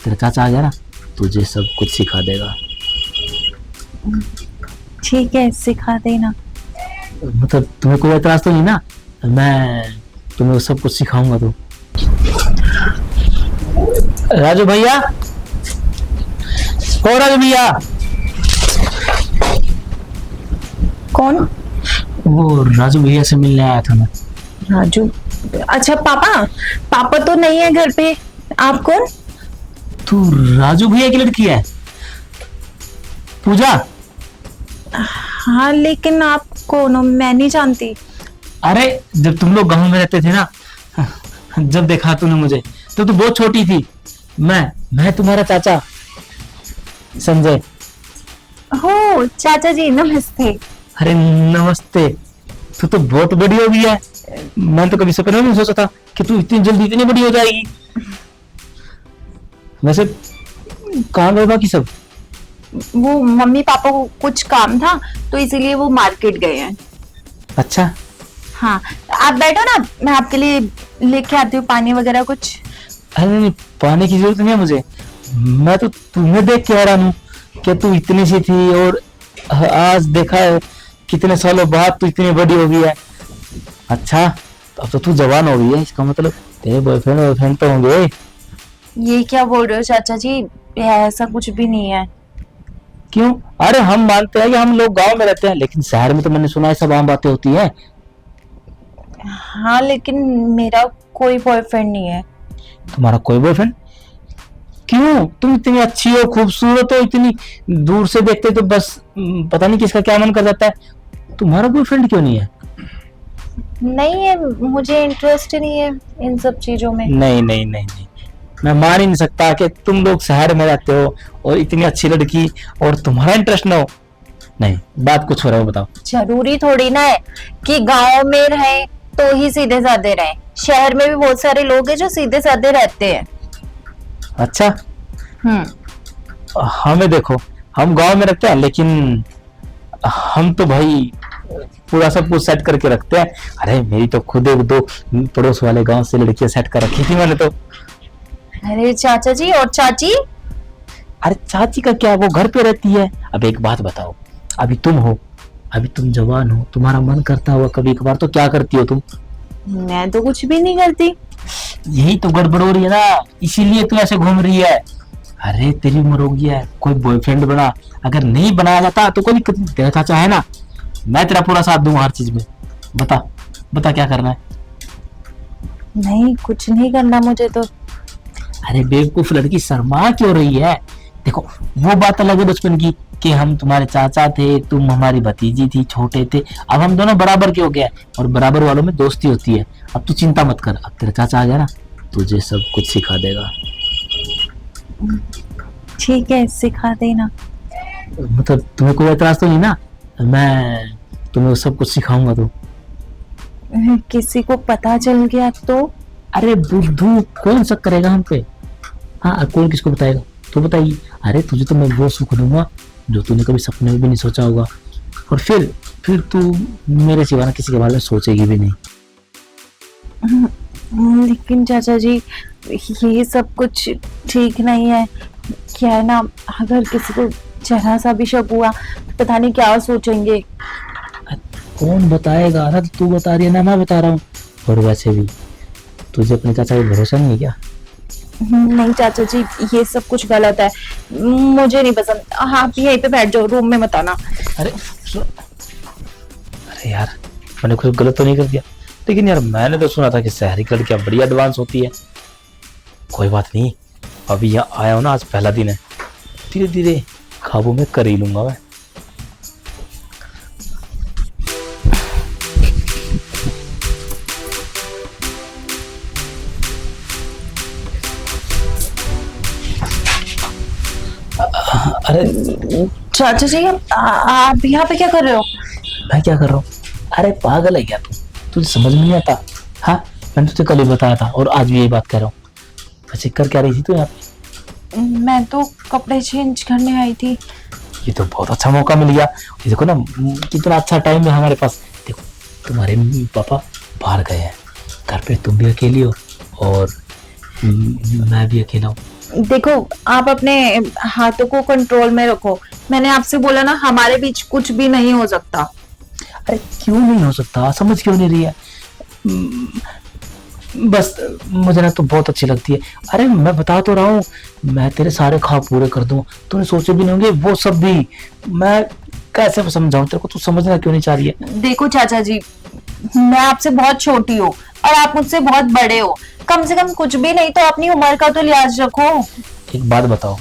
तेरा चाचा आ गया ना, तुझे सब कुछ सिखा देगा। ठीक है, सिखा देना। मतलब तुम्हें कोई एतराज तो नहीं ना? मैं तुम्हें सब कुछ सिखाऊंगा। तो राजू भैया, ओ राजू भैया। कौन? वो राजू भैया से मिलने आया था मैं। राजू? अच्छा, पापा। पापा तो नहीं है घर पे। आप कौन? तू राजू भैया की लड़की है, पूजा? हाँ, लेकिन आप कौन हो? मैं नहीं जानती। अरे जब तुम लोग गांव में रहते थे ना, जब देखा तूने मुझे तो तू बहुत छोटी थी। मैं तुम्हारा चाचा संजय। हो चाचा जी, नमस्ते। अरे नमस्ते। तू तो बहुत बड़ी हो गई है। मैं तो कभी सपने में नहीं सोचा था कि तू इतनी जल्दी इतनी बड़ी हो जाएगी। वैसे कहाँ गए बाकी सब? वो मम्मी पापा को कुछ काम था तो इसीलिए वो मार्केट गए हैं। अच्छा। हाँ, आप बैठो ना, मैं आपके लिए लेके आती हूँ पानी वगैरह कुछ। अरे नहीं, पानी की जरूरत नहीं है मुझे। मैं तो तुम्हें देख के हैरान हूँ कि तू इतनी सी थी और आज देखा है कितने सालों बाद तू इतनी बड़ी हो गई है। अच्छा, अब तो तू जवान हो गई है, इसका मतलब तेरे बॉयफ्रेंड तो होंगे। ये क्या बोल रहे हो चाचा जी? ऐसा कुछ भी नहीं है। क्यों? अरे हम मानते हैं कि हम लोग गांव में रहते हैं, लेकिन शहर में तो मैंने सुना है सब आम बातें होती हैं। हाँ, लेकिन मेरा कोई बॉयफ्रेंड नहीं है। तुम्हारा कोई बॉयफ्रेंड? क्यों? तुम इतनी अच्छी हो, खूबसूरत हो, इतनी दूर से देखते तो बस पता नहीं किसका क्या मन कर जाता है। तुम्हारा बॉयफ्रेंड क्यों नहीं है? नहीं है, मुझे इंटरेस्ट नहीं है इन सब चीजों में। नहीं नहीं नहीं नहीं, मैं मान ही नहीं सकता कि तुम लोग शहर में रहते हो और इतनी अच्छी लड़की और तुम्हारा इंटरेस्ट ना हो। नहीं, बात कुछ हो रहा है, बताओ। जरूरी थोड़ी ना है कि गांव में रहे तो ही सीधे साधे रहे। शहर में भी बहुत सारे लोग हैं जो सीधे साधे रहते हैं। अच्छा, हम्म। हमें देखो, हम गांव में रहते हैं, लेकिन हम तो भाई पूरा सब कुछ सेट करके रखते हैं। अरे मेरी तो खुद एक दो पड़ोस वाले गांव से लड़कियां सेट कर रखी थी मैंने तो। अरे चाचा जी और चाची? अरे चाची का क्या, वो घर पे रहती है। अब एक बात बताओ, अभी तुम हो, अभी तुम जवान हो, तुम्हारा मन करता हुआ कभी कभार तो क्या करती हो तुम? मैं तो कुछ भी नहीं करती। यही तो गड़बड़ हो रही है ना, इसीलिए तू ऐसे घूम रही है। अरे तेरी उम्र हो गई है, कोई बॉयफ्रेंड बना। अगर नहीं बनाया जाता तो कोई दिक्कत नहीं, तेरा चाचा है ना, मैं तेरा पूरा साथ दूंगा हर चीज में। बता बता क्या करना है? नहीं, कुछ नहीं करना मुझे तो। अरे बेवकूफ लड़की, शर्मा क्यों रही है? देखो, वो बात अलग है बचपन की कि हम तुम्हारे चाचा थे, तुम हमारी भतीजी थी, छोटे थे। अब हम दोनों बराबर के हो गए और बराबर वालों में दोस्ती होती है। अब तू चिंता मत कर, अब तेरा चाचा आ गया ना, तुझे सब कुछ सिखा देगा। ठीक है, सिखा देना। मतलब तुम्हें कोई एतराज तो नहीं ना? मैं तुम्हें सब कुछ सिखाऊंगा। तो किसी को पता चल गया तो? अरे बुद्धू, कौन शक करेगा हम पे? हाँ, कौन किसको बताएगा? तो बताइए। अरे तुझे तो मैं वो सुख दूंगा जो तूने कभी सपने में भी नहीं सोचा होगा, और फिर तू मेरे सिवा ना किसी के बारे में सोचेगी भी नहीं। लेकिन चाचा जी, ये सब कुछ ठीक नहीं है। क्या है ना, अगर किसी को जरा सा भी शक हुआ तो पता नहीं क्या सोचेंगे। कौन बताएगा? ना तू बता रही है ना मैं बता रहा हूँ। और वैसे भी तुझे अपने चाचा पे भरोसा नहीं है क्या? नहीं चाचा जी, ये सब कुछ गलत है, मुझे नहीं पसंद। आप यहीं पे बैठ जाओ, रूम में मत आना। अरे अरे यार, मैंने कुछ गलत तो नहीं कर दिया? लेकिन यार मैंने तो सुना था कि शहरी की लड़कियां बड़ी एडवांस होती है। कोई बात नहीं, अभी यहाँ आया हूँ ना, आज पहला दिन है, धीरे धीरे काबू में कर ही लूंगा मैं। अरे चाचा जी, आप यहाँ पे क्या कर रहे हो? मैं क्या कर रहा हूँ? अरे पागल है क्या तू? तुझे समझ में नहीं आता? हाँ, मैंने तुझे कल ही बताया था और आज भी यही बात कर रहा हूँ। वैसे कर क्या रही थी तू यहाँ पे? मैं तो कपड़े चेंज करने आई थी। ये तो बहुत अच्छा मौका मिल गया। ये देखो ना, कितना अच्छा टाइम है हमारे पास। देखो, तुम्हारे मम्मी पापा बाहर गए हैं, घर पे तुम भी अकेली हो और मैं भी अकेला हूँ। देखो, आप अपने हाथों को कंट्रोल में रखो। मैंने आपसे बोला ना, हमारे बीच कुछ भी नहीं हो सकता। अरे क्यों नहीं हो सकता, समझ क्यों नहीं रही है? बस मुझे ना तो बहुत अच्छी लगती है। अरे मैं बता तो रहा हूँ, मैं तेरे सारे ख्वाब पूरे कर दूं, तूने सोचे भी नहीं होंगे वो सब भी। मैं कैसे समझाऊं तेरे को, तू समझना क्यों नहीं चाह रही है? देखो चाचा जी, मैं आपसे बहुत छोटी हूँ और आप मुझसे बहुत बड़े हो। कम से कम कुछ भी नहीं तो अपनी उम्र का तो लिहाज रखो। एक बात बताओ,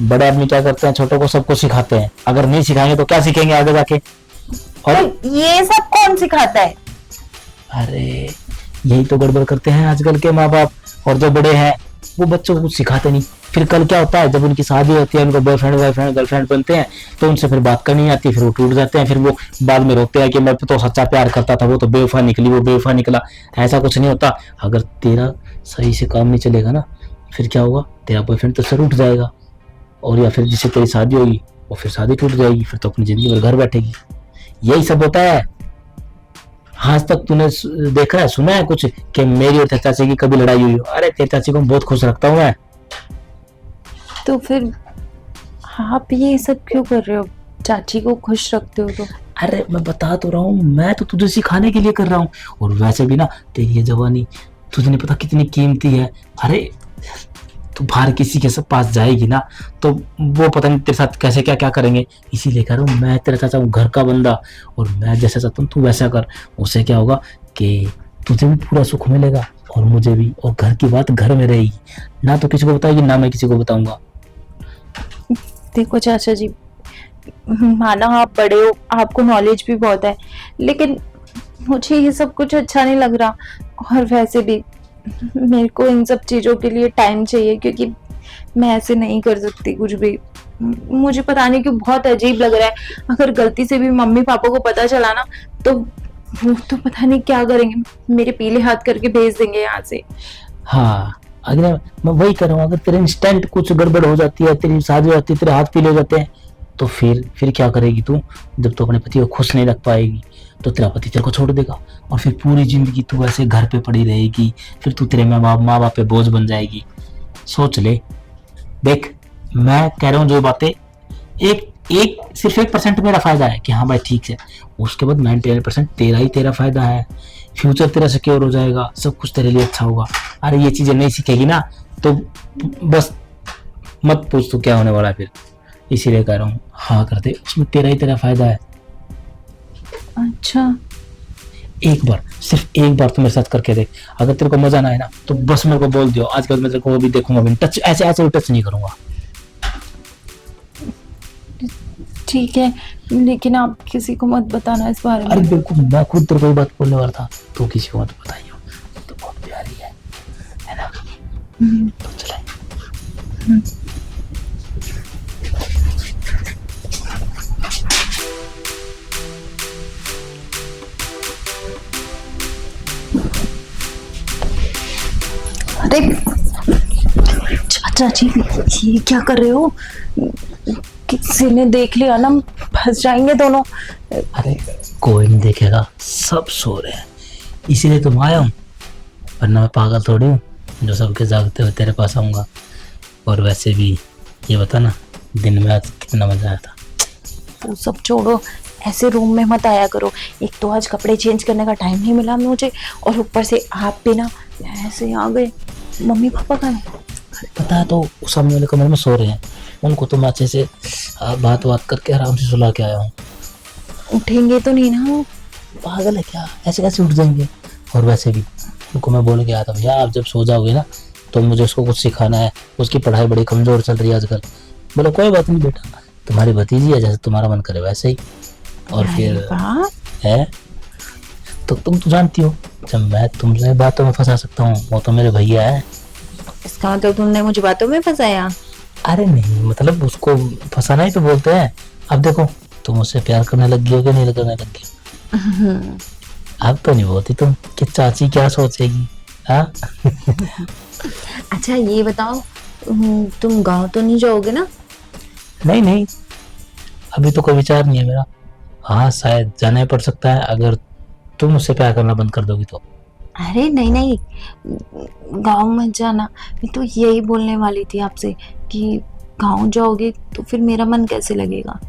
बड़े आदमी क्या करते हैं, छोटों को सबको सिखाते हैं। अगर नहीं सिखाएंगे तो क्या सीखेंगे आगे जाके? और तो ये सब कौन सिखाता है? अरे यही तो गड़बड़ करते हैं आजकल के माँ बाप। और जो बड़े हैं वो बच्चों को कुछ सिखाते नहीं। फिर कल क्या होता है, जब उनकी शादी होती है, उनको बॉयफ्रेंड बॉयफ्रेंड गर्लफ्रेंड बनते हैं, तो उनसे फिर बात करनी आती है, फिर वो टूट जाते हैं। फिर वो बाद में रोते हैं कि मैं तो सच्चा प्यार करता था, वो तो बेवफा निकली, वो बेवफा निकला। ऐसा कुछ नहीं होता। अगर तेरा सही से काम नहीं चलेगा ना, फिर क्या होगा, तेरा बॉयफ्रेंड तो सर उठ जाएगा, और या फिर जिससे तेरी शादी होगी वो फिर शादी टूट जाएगी, फिर तो अपनी जिंदगी भर घर बैठेगी। यही सब होता है। आज तक तूने देखा है, सुना है कुछ कि मेरी और तेरे चाची की कभी लड़ाई हुई हो? अरे तेरे चाची को बहुत खुश रखता हूँ मैं। तो फिर आप ये सब क्यों कर रहे हो? चाची को खुश रखते हो तो? अरे मैं बता तो रहा हूँ, मैं तो तुझे सिखाने के लिए कर रहा हूँ। और वैसे भी ना, तेरी ये जवानी तुझे नहीं पता कितनी कीमती है। अरे तू बाहर किसी के सब पास जाएगी ना, तो वो पता नहीं तेरे साथ कैसे क्या क्या करेंगे। इसीलिए कह रहा हूँ, मैं तेरा चाचा हूँ, घर का बंदा, और मैं जैसा चाहता हूँ तू वैसा कर। उससे क्या होगा कि तुझे भी पूरा सुख मिलेगा और मुझे भी, और घर की बात घर में रहेगी, ना तो किसी को बताएगी ना मैं किसी को बताऊंगा। देखो चाचा जी, माना आप बड़े हो, आपको नॉलेज भी बहुत है, लेकिन मुझे ये सब कुछ अच्छा नहीं लग रहा। और वैसे भी मेरे को इन सब चीजों के लिए टाइम चाहिए, क्योंकि मैं ऐसे नहीं कर सकती कुछ भी। मुझे पता नहीं क्यों बहुत अजीब लग रहा है। अगर गलती से भी मम्मी पापा को पता चला ना, तो वो तो पता नहीं क्या करेंगे, मेरे पीले हाथ करके भेज देंगे यहाँ से। हाँ, अगर मैं वही कर रहा हूँ, अगर तेरे इंस्टेंट कुछ गड़बड़ हो जाती है, तेरी शादी हो जाती है, तेरे हाथ पीले हो जाते हैं, तो फिर क्या करेगी तू? जब तू अपने पति को खुश नहीं रख पाएगी, तो तेरा पति तेरे को छोड़ देगा, और फिर पूरी जिंदगी तू ऐसे घर पे पड़ी रहेगी। फिर तू तेरे माँ बाप पे बोझ बन जाएगी। सोच ले। देख, मैं कह रहा हूँ जो बातें, एक एक सिर्फ 1% मेरा फायदा है कि हाँ भाई ठीक है, उसके बाद 99% तेरा ही तेरा फायदा है। फ्यूचर तेरा सिक्योर हो जाएगा, सब कुछ तेरे लिए अच्छा होगा। अरे ये चीजें नहीं सीखेगी ना, तो बस मत पूछ तू क्या होने वाला है फिर। इसीलिए कह रहा हूँ हाँ कर दे, उसमें तेरा ही तेरा फायदा है। अच्छा, एक बार, सिर्फ एक बार तो मेरे साथ करके देख। अगर तेरे को मजा ना आए ना, तो बस मेरे को बोल दियो, आज के बाद मैं तेरे को वो भी देखूंगा भी, टच ऐसे ऐसे भी टच नहीं करूंगा। ठीक है, लेकिन आप किसी को मत बताना इस बारे अरे में। बिल्कुल, मैं खुद तेरे को बात बोलने वाला था, तो किसी को मत बताइयो। तो बहुत प्यारी है ना? तो चले। अरे चाचा जी, ये क्या कर रहे हो? किसी ने देख लिया ना, फंस जाएंगे दोनों। अरे कोई नहीं देखेगा, सब सो रहे हैं, इसीलिए तुम आया हूँ। वरना मैं पागल थोड़ी हूँ जो सबके जागते हुए तेरे पास आऊंगा। और वैसे भी ये बता ना, दिन में आज कितना मजा आया था। वो सब छोड़ो, ऐसे रूम में मत आया करो। एक तो आज कपड़े चेंज करने का टाइम नहीं मिला मुझे, और ऊपर से आप भी ना ऐसे आ गए। मम्मी पापा कहाँ हैं? पता है, तो उस सामने वाले कमरे में सो रहे हैं। उनको तो मैं अच्छे से बात करके आराम से सुला के आया हूँ। उठेंगे तो नहीं ना वो? पागल है क्या, ऐसे कैसे उठ जाएंगे? और वैसे भी उनको मैं बोल के आया था, भैया आप जब सो जाओगे ना, तो मुझे उसको कुछ सिखाना है, उसकी पढ़ाई बड़ी कमजोर चल रही है आजकल। बोला कोई बात नहीं बेटा, तुम्हारी भतीजी है, जैसे तुम्हारा मन करे वैसे ही। और फिर वाह, है, तो तुम तो जानती हो, जब मैं तुमसे बातों में फंसा सकता हूँ, वो तो मेरे भैया है। इसका मतलब तुमने मुझे बातों में फंसाया? अरे नहीं, मतलब उसको फंसाना ही तो बोलते हैं। अब देखो, तुम उससे प्यार करने लगी हो कि नहीं करने लगी? अब तो नहीं बोलती तुम कि चाची क्या सोचेगी। हाँ अच्छा ये बताओ, तुम गांव तो नहीं जाओगे ना? नहीं नहीं, अभी तो कोई विचार नहीं है मेरा। हाँ शायद जाना ही पड़ सकता है, अगर तुम उससे प्यार करना बंद कर दोगी तो। अरे नहीं नहीं, गांव मत जाना। मैं तो यही बोलने वाली थी आपसे कि गांव जाओगे तो फिर मेरा मन कैसे लगेगा।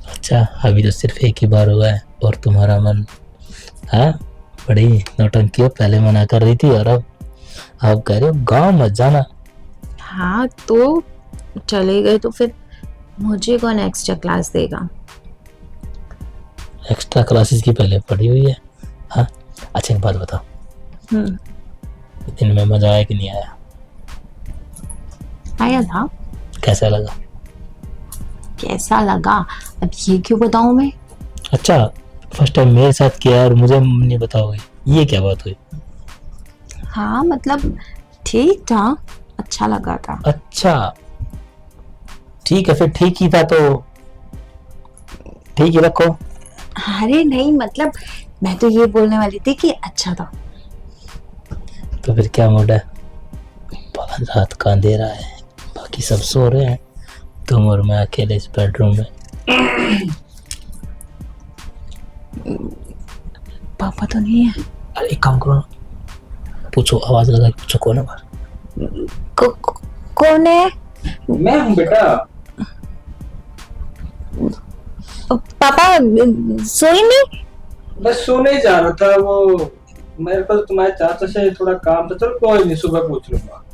अच्छा, अभी तो सिर्फ एक ही बार हुआ है और तुम्हारा मन, हाँ, बड़ी नौटंकी हो। पहले मना कर रही थी और अब कह रहे हो गांव मत जाना। हाँ तो चले गए तो फिर मुझे कौन एक्स्ट्रा क्लास देगा। एक्स्ट्रा क्लासेस की पहले पड़ी हुई है। हाँ, अच्छा एक बात बताओ, हम्म। दिन में मजा आया कि नहीं आया? आया था। कैसा लगा? कैसा लगा अब ये क्यों बताऊं मैं। अच्छा, फर्स्ट टाइम मेरे साथ किया और मुझे नहीं बताओगे, ये क्या बात हुई? हाँ मतलब ठीक था, अच्छा लगा था। अच्छा ठीक है, फिर ठीक ही था तो ठीक ही रखो। अरे नहीं मतलब मैं तो ये बोलने वाली थी कि अच्छा था। तो फिर क्या मूड है? बहुत रात का अंधेरा है, बाकी सब सो रहे हैं, तुम और मैं अकेले इस बेडरूम में। पापा तो नहीं है। अरे एक काम करो ना, पूछो, आवाज लगा के पूछो कौन है बाहर। कौन है। मैं हूँ बेटा। पापा सोई नहीं। बस सोने ही जा रहा था। वो मेरे पास तुम्हारे चाचा से थोड़ा काम था। चलो कोई नहीं, सुबह पूछ लूंगा।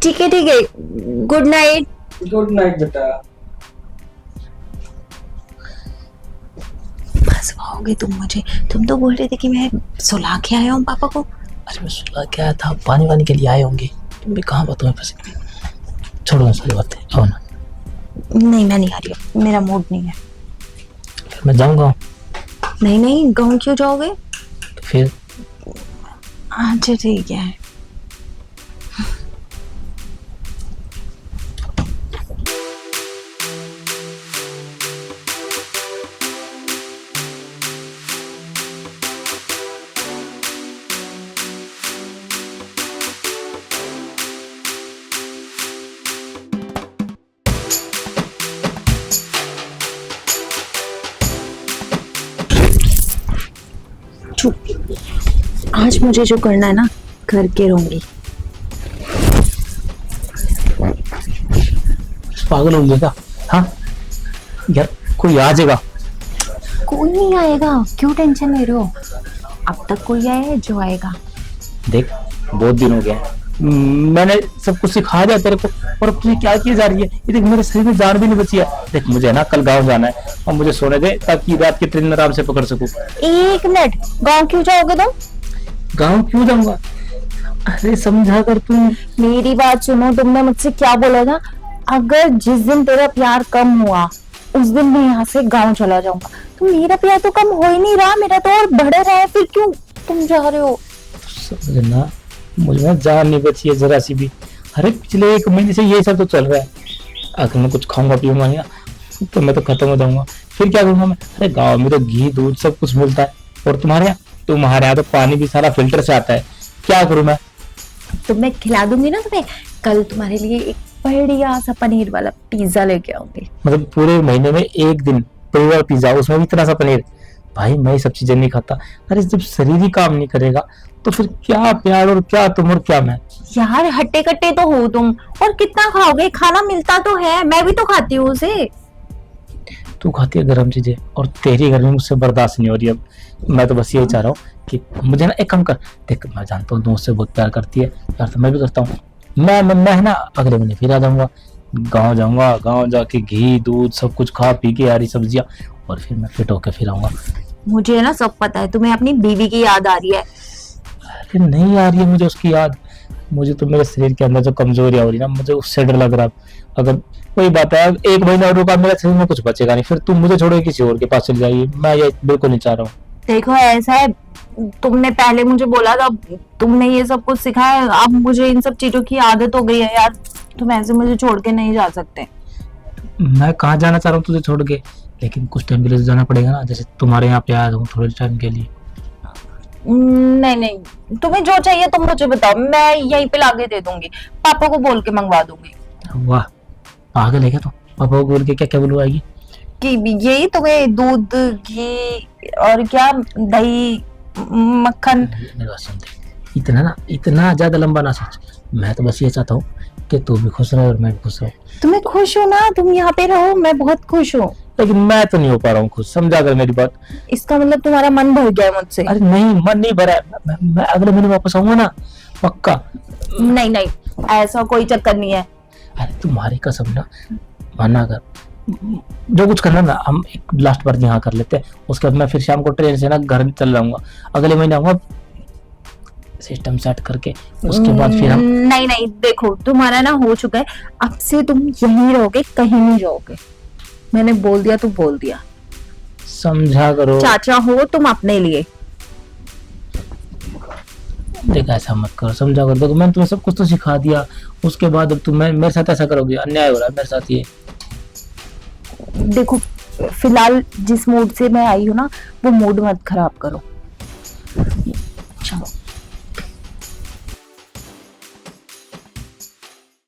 ठीक है गुड नाइट। गुड नाइट बेटा। फंसवाओगे तुम मुझे। तुम तो बोल रहे थे कि मैं सुला के आया हूँ पापा को। अरे मैं सुबह क्या था, पानी वानी के लिए आए होंगे, तुम भी कहाँ बातों में फंसे। छोड़ो ना सारी बातें, आओ ना। नहीं मैं नहीं आ रही हूँ, मेरा मूड नहीं है। फिर मैं जाऊंगा। नहीं नहीं, गाँव क्यों जाओगे। तो फिर अच्छा ठीक है। चुप। आज मुझे जो करना है ना करके रहूंगी। पागल हो गया क्या? हाँ यार, कोई आ जाएगा। कोई नहीं आएगा, क्यों टेंशन ले रहे हो। अब तक कोई आया है जो आएगा। देख, बहुत दिन हो गया है, मैंने सब कुछ सिखा दिया तेरे को, और अब तुझे क्या किए जा रही है? ये देख, मेरे शरीर में जान भी नहीं बची है। देख, मुझे ना कल गांव जाना है और मुझे सोने दे ताकि रात की ट्रेन आराम से पकड़ सकूं। एक मिनट, गांव क्यों जाओगे तुम। गांव क्यों जाऊंगा? अरे समझा कर तू। मेरी बात सुनो, तुमने मुझसे क्या बोला था। अगर जिस दिन तेरा प्यार कम हुआ उस दिन मैं यहाँ से गांव चला जाऊंगा। तो मेरा प्यार तो कम हो ही नहीं रहा, मेरा तो और बढ़ रहा है, फिर क्यों तुम जा रहे हो। समझना, मुझे ना जान नहीं बची है जरा सी भी। अरे पिछले 1 महीने से ये सब तो चल रहा है। अगर मैं कुछ खाऊंगा पीऊंगा नहीं ना तो मैं तो खत्म हो जाऊंगा। फिर क्या करूंगा मैं? अरे गाँव में तो घी दूध सब कुछ मिलता है, और तुम्हारे यहाँ तो पानी भी सारा फिल्टर से आता है। क्या करूं मैं? तो मैं खिला दूंगी ना तुम्हें। कल तुम्हारे लिए एक बढ़िया सा पनीर वाला पिज्जा लेके आऊंगी। मतलब पूरे महीने में एक दिन पनीर पिज्जा, उसमें भी इतना सा पनीर? भाई मैं ये सब चीजें नहीं खाता। अरे जब शरीर ही काम नहीं करेगा तो फिर क्या प्यार, और क्या तुम और क्या मैं। यार हट्टे कट्टे तो हो तुम, और कितना खाओगे। खाना मिलता तो है, मैं भी तो खाती हूँ उसे। तू खाती है गर्म चीजें, और तेरी गर्मी मुझसे बर्दाश्त नहीं हो रही अब। मैं तो बस यही चाह रहा हूँ कि मुझे ना एक काम कर। देख, मैं जानता हूँ दोस्त से बहुत प्यार करती है, प्यार तो मैं भी करता हूँ। मैं ना अगले महीने फिर आ जाऊंगा, गाँव जाऊंगा, गाँव जाके घी दूध सब कुछ खा पी के, हरी सब्जियां, और फिर मैं फिट होके फिर आऊंगा। मुझे ना सब पता है, तुम्हें अपनी बीवी की याद आ रही है। अरे नहीं आ रही है मुझे उसकी याद, मुझे तो मेरे शरीर के अंदर जो कमजोरियां हो रही ना, मुझे उससे डर लग रहा है। अगर कोई बात है, 1 महीना और रुका, मेरे शरीर में कुछ बचेगा नहीं, फिर तुम मुझे छोड़ो किसी और के पास चली जाइए। मैं ये बिल्कुल नहीं चाह रहा हूँ। देखो ऐसा है, तुमने पहले मुझे बोला था, तुमने ये सब कुछ सिखाया, अब मुझे इन सब चीजों की आदत हो गई है यार। तुम ऐसे मुझे छोड़ के नहीं जा सकते। मैं कहाँ जाना चाह रहा हूँ तुझे छोड़ के, लेकिन कुछ टाइम के लिए तो जाना पड़ेगा ना। जैसे तुम्हारे यहाँ पे आया हूँ थोड़े टाइम के लिए। नहीं नहीं, तुम्हें जो चाहिए तुम मुझे बताओ, मैं यहीं पे लाके दे दूंगी। पापा को बोल के मंगवा दूंगी। वाह, पागल है क्या तू? पापा को बोल के क्या क्या बुलवाएगी? कि यही तुम्हें दूध घी और क्या दही मक्खन। मेरी बात सुन दे, इतना ज्यादा लंबा ना सोच। मैं तो बस ये चाहता हूँ कि तू भी खुश रहे और मैं भी खुश रहूं। तुम्हें खुश हो ना, तुम यहाँ पे रहो, मैं बहुत खुश हूँ। लेकिन मैं तो नहीं हो पा रहा हूँ खुश, समझा कर मेरी बात। इसका मतलब तुम्हारा मन भर गया है मुझसे। अरे नहीं, मन नहीं भरा है। मैं अगले महीने वापस आऊंगा ना, पक्का। नहीं नहीं, ऐसा कोई चक्कर नहीं है। अरे तुम्हारी कसम ना, माना कर, जो कुछ करना ना हम एक लास्ट बार यहाँ कर लेते हैं। उसके बाद मैं फिर शाम को ट्रेन से ना घर चल जाऊंगा, अगले महीने आऊंगा सिस्टम सेट करके। उसके बाद फिर हम नहीं नहीं, देखो तुम्हारा ना हो चुका है, अब से तुम यहीं रहोगे, कहीं नहीं जाओगे। मैंने बोल दिया तो बोल दिया। समझा करो। चाचा हो तुम अपने लिए। देख ऐसा मत करो, समझा करो। देखो मैंने तुम्हें सब कुछ तो सिखा दिया, उसके बाद अब तुम मेरे साथ ऐसा करोगे, अन्याय हो रहा है मेरे साथ ये। देखो फिलहाल जिस मूड से मैं आई हूँ ना, वो मूड मत खराब करो। चलो।